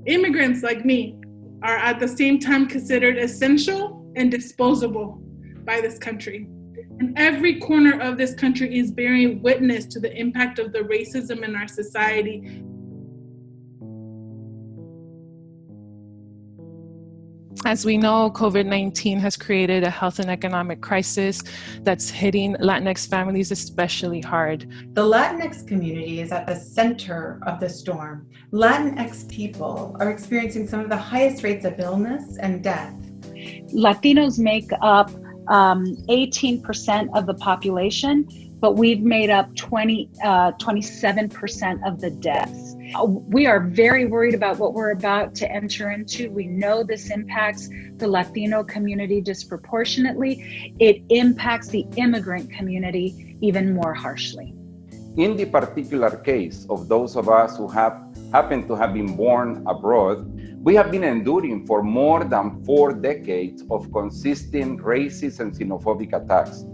Immigrants like me are at the same time considered essential and disposable by this country. And every corner of this country is bearing witness to the impact of the racism in our society. As we know, COVID-19 has created a health and economic crisis that's hitting Latinx families especially hard. The Latinx community is at the center of the storm. Latinx people are experiencing some of the highest rates of illness and death. Latinos make up 18% of the population, but we've made up 27% of the deaths. We are very worried about what we're about to enter into. We know this impacts the Latino community disproportionately. It impacts the immigrant community even more harshly. In the particular case of those of us who happen to have been born abroad, we have been enduring for more than 4 decades of consistent racist and xenophobic attacks,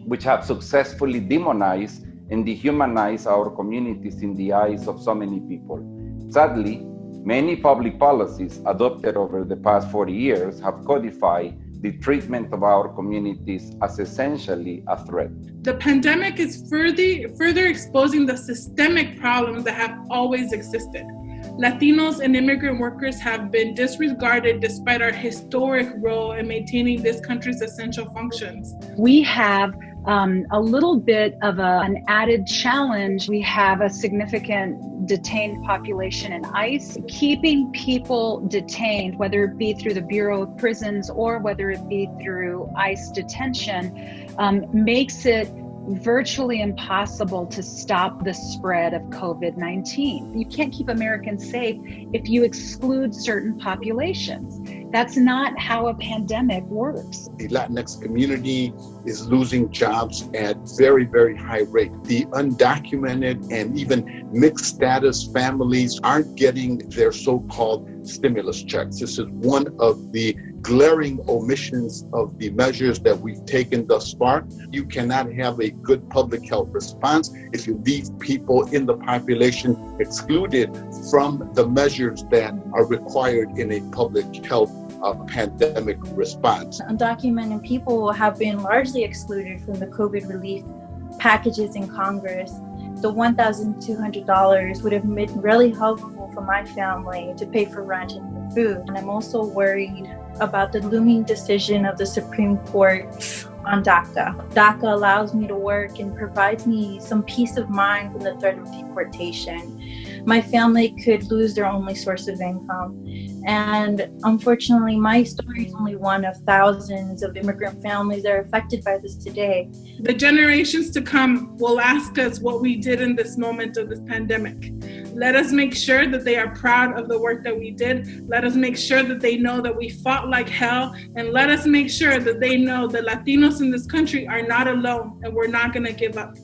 which have successfully demonized and dehumanize our communities in the eyes of so many people. Sadly, many public policies adopted over the past 40 years have codified the treatment of our communities as essentially a threat. The pandemic is further exposing the systemic problems that have always existed. Latinos and immigrant workers have been disregarded despite our historic role in maintaining this country's essential functions. We have a little bit of an added challenge. We have a significant detained population in ICE. Keeping people detained, whether it be through the Bureau of Prisons or whether it be through ICE detention, makes it virtually impossible to stop the spread of COVID-19. You can't keep Americans safe if you exclude certain populations. That's not how a pandemic works. The Latinx community is losing jobs at very, very high rate. The undocumented and even mixed status families aren't getting their so-called stimulus checks. This is one of the glaring omissions of the measures that we've taken thus far. You cannot have a good public health response if you leave people in the population excluded from the measures that are required in a public health pandemic response. Undocumented people have been largely excluded from the COVID relief packages in Congress. The $1,200 would have been really helpful for my family to pay for rent and food. And I'm also worried about the looming decision of the Supreme Court on DACA. DACA allows me to work and provides me some peace of mind from the threat of deportation. My family could lose their only source of income. And unfortunately, my story is only one of thousands of immigrant families that are affected by this today. The generations to come will ask us what we did in this moment of this pandemic. Let us make sure that they are proud of the work that we did. Let us make sure that they know that we fought like hell. And let us make sure that they know that Latinos in this country are not alone and we're not going to give up.